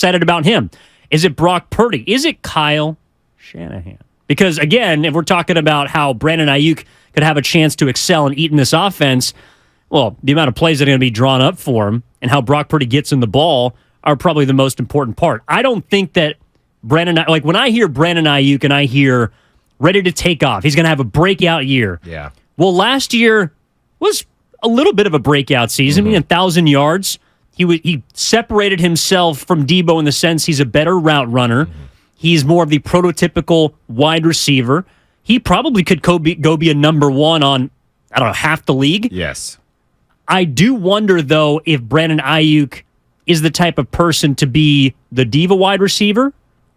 excited about him? Is it Brock Purdy? Is it Kyle Shanahan? Because, again, if we're talking about how Brandon Aiyuk could have a chance to excel and eat in this offense, well, the amount of plays that are going to be drawn up for him and how Brock Purdy gets in the ball are probably the most important part. I don't think that when I hear Brandon Aiyuk and I hear ready to take off, he's going to have a breakout year. Yeah. Well, last year was a little bit of a breakout season. I mean, 1,000 yards. He separated himself from Debo in the sense he's a better route runner. He's more of the prototypical wide receiver. He probably could go be a number one on, I don't know, half the league. Yes. I do wonder, though, if Brandon Aiyuk is the type of person to be the diva wide receiver,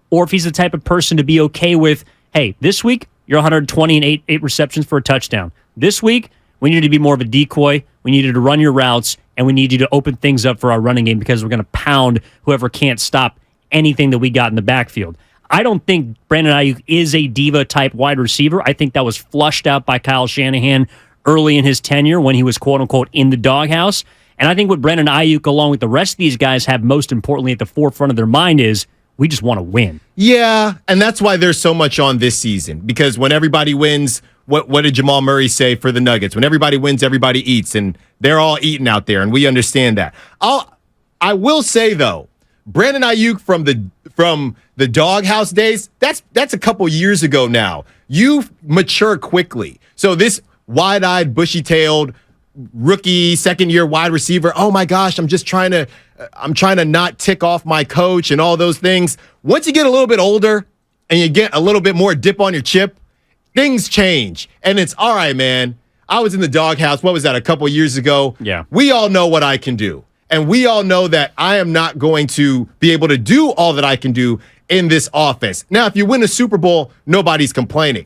or if he's the type of person to be okay with, hey, this week, you're 120 and eight receptions for a touchdown. This week, we need to be more of a decoy. We needed to run your routes, and we need you to open things up for our running game because we're going to pound whoever can't stop anything that we got in the backfield. I don't think Brandon Aiyuk is a diva-type wide receiver. I think that was flushed out by Kyle Shanahan early in his tenure when he was, quote-unquote, in the doghouse. And I think what Brandon Aiyuk, along with the rest of these guys, have most importantly at the forefront of their mind is we just want to win. Yeah, and that's why there's so much on this season. Because when everybody wins, what did Jamal Murray say for the Nuggets? When everybody wins, everybody eats. And they're all eating out there, and we understand that. I will say, though, Brandon Aiyuk from the doghouse days, that's a couple years ago now. You mature quickly. So this wide-eyed, bushy-tailed rookie, second-year wide receiver, oh my gosh, I'm trying to not tick off my coach and all those things. Once you get a little bit older and you get a little bit more dip on your chip, things change. And it's all right, man. I was in the doghouse. What was that, a couple years ago? Yeah. We all know what I can do. And we all know that I am not going to be able to do all that I can do in this offense. Now, if you win a Super Bowl, nobody's complaining.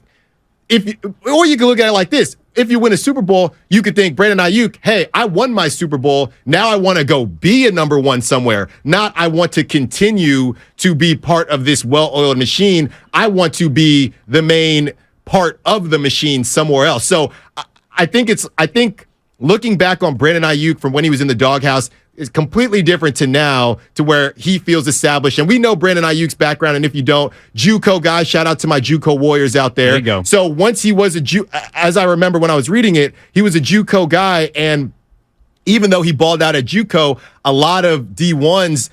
Or you can look at it like this. If you win a Super Bowl, you could think, Brandon Aiyuk, hey, I won my Super Bowl. Now I want to go be a number one somewhere. Not I want to continue to be part of this well-oiled machine. I want to be the main part of the machine somewhere else. So I think looking back on Brandon Aiyuk from when he was in the doghouse is completely different to now, to where he feels established. And we know Brandon Ayuk's background, and if you don't, JUCO guys, shout out to my JUCO Warriors out there. There you go. So once he was as I remember when I was reading it, he was a JUCO guy, and even though he balled out at JUCO, a lot of D1s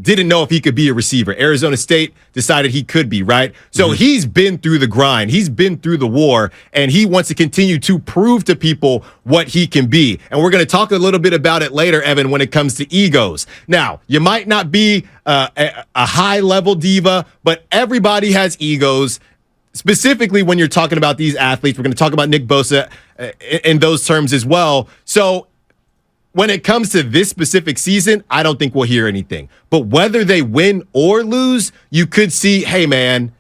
didn't know if he could be a receiver. Arizona State decided he could be, right? So he's been through the grind. He's been through the war, and he wants to continue to prove to people what he can be. And we're going to talk a little bit about it later, Evan, when it comes to egos. Now, you might not be a high-level diva, but everybody has egos, specifically when you're talking about these athletes. We're going to talk about Nick Bosa in those terms as well. So when it comes to this specific season, I don't think we'll hear anything. But whether they win or lose, you could see, hey, man,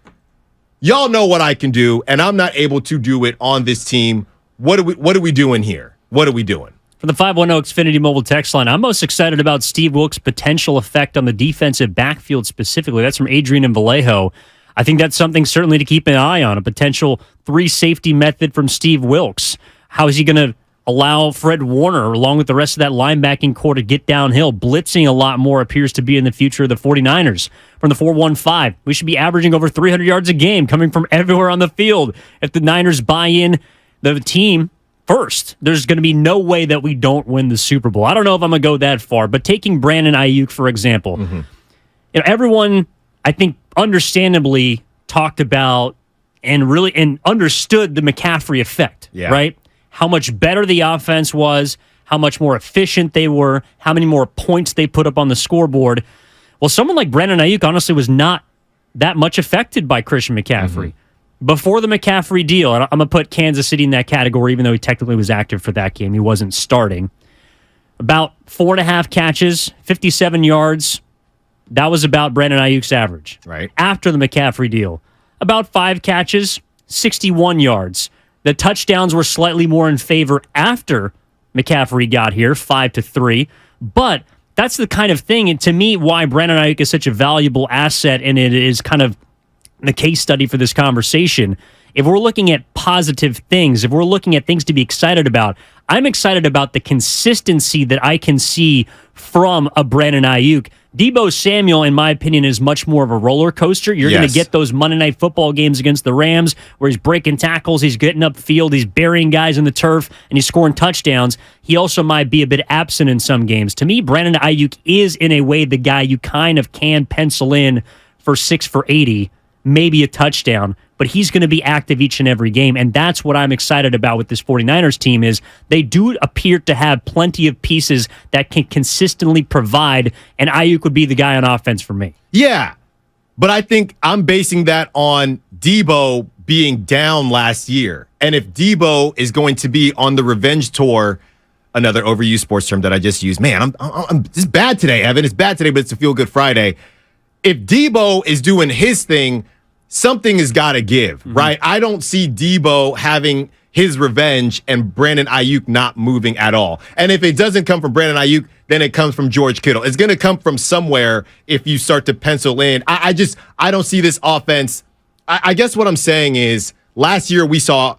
y'all know what I can do, and I'm not able to do it on this team. What are we doing here? What are we doing? For the 510 Xfinity Mobile text line, I'm most excited about Steve Wilkes' potential effect on the defensive backfield specifically. That's from Adrian and Vallejo. I think that's something certainly to keep an eye on, a potential 3-safety method from Steve Wilkes. How is he going to allow Fred Warner, along with the rest of that linebacking core, to get downhill? Blitzing a lot more appears to be in the future of the 49ers. From the 415, we should be averaging over 300 yards a game coming from everywhere on the field. If the Niners buy in the team first, there's going to be no way that we don't win the Super Bowl. I don't know if I'm going to go that far, but taking Brandon Aiyuk, for example, everyone, I think, understandably talked about and understood the McCaffrey effect, right? How much better the offense was, how much more efficient they were, how many more points they put up on the scoreboard. Well, someone like Brandon Aiyuk honestly was not that much affected by Christian McCaffrey. Before the McCaffrey deal, and I'm going to put Kansas City in that category, even though he technically was active for that game. He wasn't starting. About 4.5 catches, 57 yards. That was about Brandon Ayuk's average. Right. After the McCaffrey deal, about 5 catches, 61 yards. The touchdowns were slightly more in favor after McCaffrey got here, 5-3. But that's the kind of thing, and to me, why Brandon Aiyuk is such a valuable asset, and it is kind of the case study for this conversation. If we're looking at positive things, if we're looking at things to be excited about, I'm excited about the consistency that I can see from a Brandon Aiyuk Deebo Samuel, in my opinion, is much more of a roller coaster. You're going to get those Monday Night Football games against the Rams where he's breaking tackles, he's getting upfield, he's burying guys in the turf, and he's scoring touchdowns. He also might be a bit absent in some games. To me, Brandon Aiyuk is, in a way, the guy you kind of can pencil in for 6 for 80, maybe a touchdown, but he's going to be active each and every game, and that's what I'm excited about with this 49ers team is they do appear to have plenty of pieces that can consistently provide, and Aiyuk would be the guy on offense for me. Yeah, but I think I'm basing that on Deebo being down last year, and if Deebo is going to be on the revenge tour, another overused sports term that I just used, man, I'm this is bad today, Evan. It's bad today, but it's a Feel Good Friday. If Deebo is doing his thing, something has got to give, right? I don't see Deebo having his revenge and Brandon Aiyuk not moving at all. And if it doesn't come from Brandon Aiyuk, then it comes from George Kittle. It's going to come from somewhere if you start to pencil in. I don't see this offense. I guess what I'm saying is last year we saw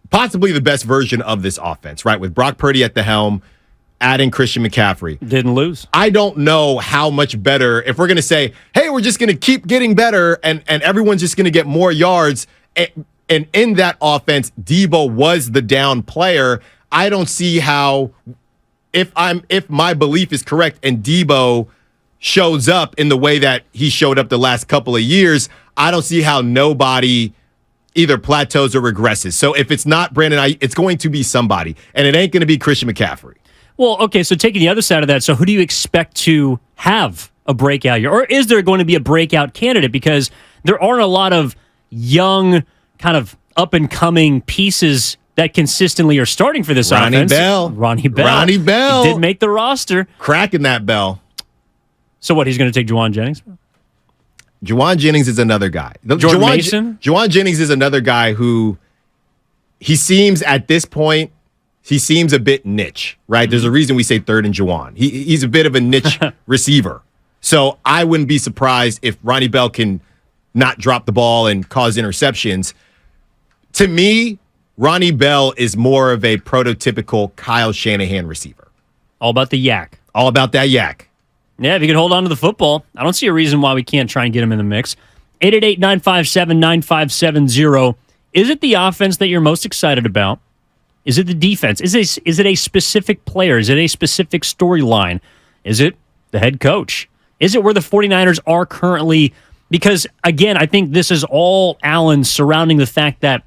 possibly the best version of this offense, right? With Brock Purdy at the helm, adding Christian McCaffrey. Didn't lose. I don't know how much better, if we're going to say, hey, we're just going to keep getting better and everyone's just going to get more yards. And in that offense, Deebo was the down player. I don't see how, if my belief is correct and Deebo shows up in the way that he showed up the last couple of years, I don't see how nobody either plateaus or regresses. So if it's not Brandon Aiyuk, it's going to be somebody. And it ain't going to be Christian McCaffrey. Well, okay, so taking the other side of that, so who do you expect to have a breakout year? Or is there going to be a breakout candidate? Because there aren't a lot of young, kind of up-and-coming pieces that consistently are starting for this offense. Ronnie Bell. He did make the roster. Cracking that bell. So what, he's going to take Juwan Jennings? Juwan Jennings is another guy. Mason? Juwan Jennings is another guy who he seems at this point, he seems a bit niche, right? There's a reason we say third and Juwan. He's a bit of a niche receiver. So I wouldn't be surprised if Ronnie Bell can not drop the ball and cause interceptions. To me, Ronnie Bell is more of a prototypical Kyle Shanahan receiver. All about the yak. All about that yak. Yeah, if he can hold on to the football, I don't see a reason why we can't try and get him in the mix. 888-957-9570. Is it the offense that you're most excited about? Is it the defense? Is it a specific player? Is it a specific storyline? Is it the head coach? Is it where the 49ers are currently? Because, again, I think this is all, Allen, surrounding the fact that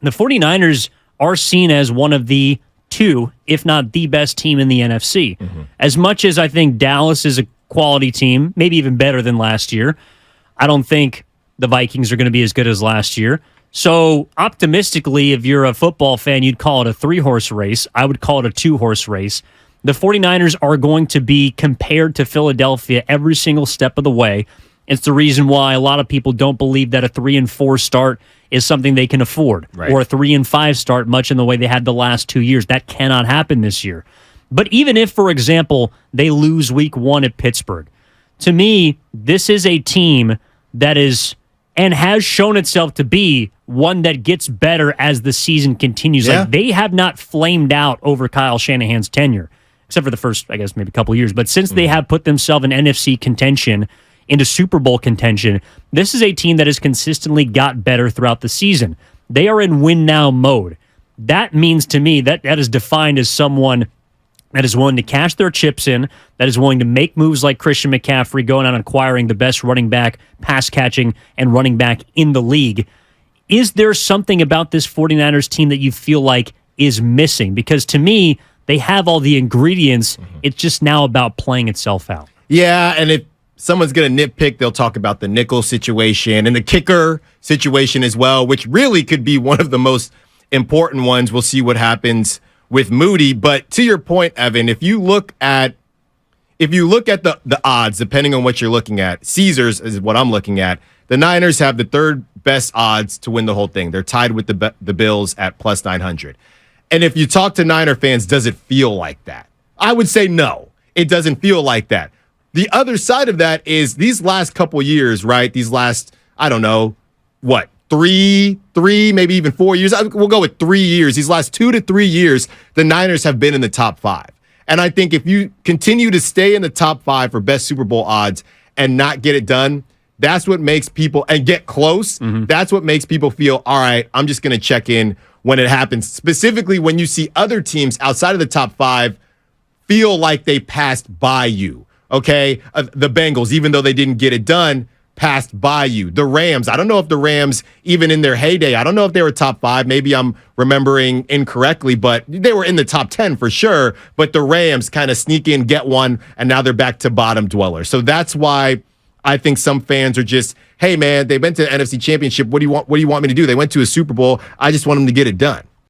the 49ers are seen as one of the two, if not the best team in the NFC. Mm-hmm. As much as I think Dallas is a quality team, maybe even better than last year, I don't think the Vikings are going to be as good as last year. So optimistically, if you're a football fan, you'd call it a 3-horse race. I would call it a 2-horse race. The 49ers are going to be compared to Philadelphia every single step of the way. It's the reason why a lot of people don't believe that a 3-4 start is something they can afford, right, or a 3-5 start, much in the way they had the last 2 years. That cannot happen this year. But even if, for example, they lose week 1 at Pittsburgh, to me, this is a team that is and has shown itself to be one that gets better as the season continues. Yeah. Like, they have not flamed out over Kyle Shanahan's tenure, except for the first, I guess, maybe a couple of years. But since they have put themselves in NFC contention, into Super Bowl contention, this is a team that has consistently got better throughout the season. They are in win-now mode. That means to me that is defined as someone that is willing to cash their chips in, that is willing to make moves like Christian McCaffrey, going out and acquiring the best running back, pass catching, and running back in the league. Is there something about this 49ers team that you feel like is missing? Because to me, they have all the ingredients. Mm-hmm. It's just now about playing itself out. Yeah, and if someone's going to nitpick, they'll talk about the nickel situation and the kicker situation as well, which really could be one of the most important ones. We'll see what happens with Moody. But to your point, Evan, if you look at the odds, depending on what you're looking at, Caesars is what I'm looking at. The Niners have the third best odds to win the whole thing. They're tied with the Bills at plus 900. And if you talk to Niner fans, does it feel like that? I would say no, it doesn't feel like that. The other side of that is these last couple years, right? These last, I don't know, what, three, maybe even 4 years. We'll go with 3 years. These last 2 to 3 years, the Niners have been in the top 5. And I think if you continue to stay in the top 5 for best Super Bowl odds and not get it done, that's what makes people, and get close, that's what makes people feel, all right, I'm just going to check in when it happens. Specifically when you see other teams outside of the top 5 feel like they passed by you, okay? The Bengals, even though they didn't get it done, passed by you. The Rams, I don't know if the Rams, even in their heyday, I don't know if they were top 5. Maybe I'm remembering incorrectly, but they were in the top 10 for sure. But the Rams kind of sneak in, get one, and now they're back to bottom dweller. So that's why I think some fans are just, hey, man, they've been to the NFC Championship. What do you want me to do? They went to a Super Bowl. I just want them to get it done.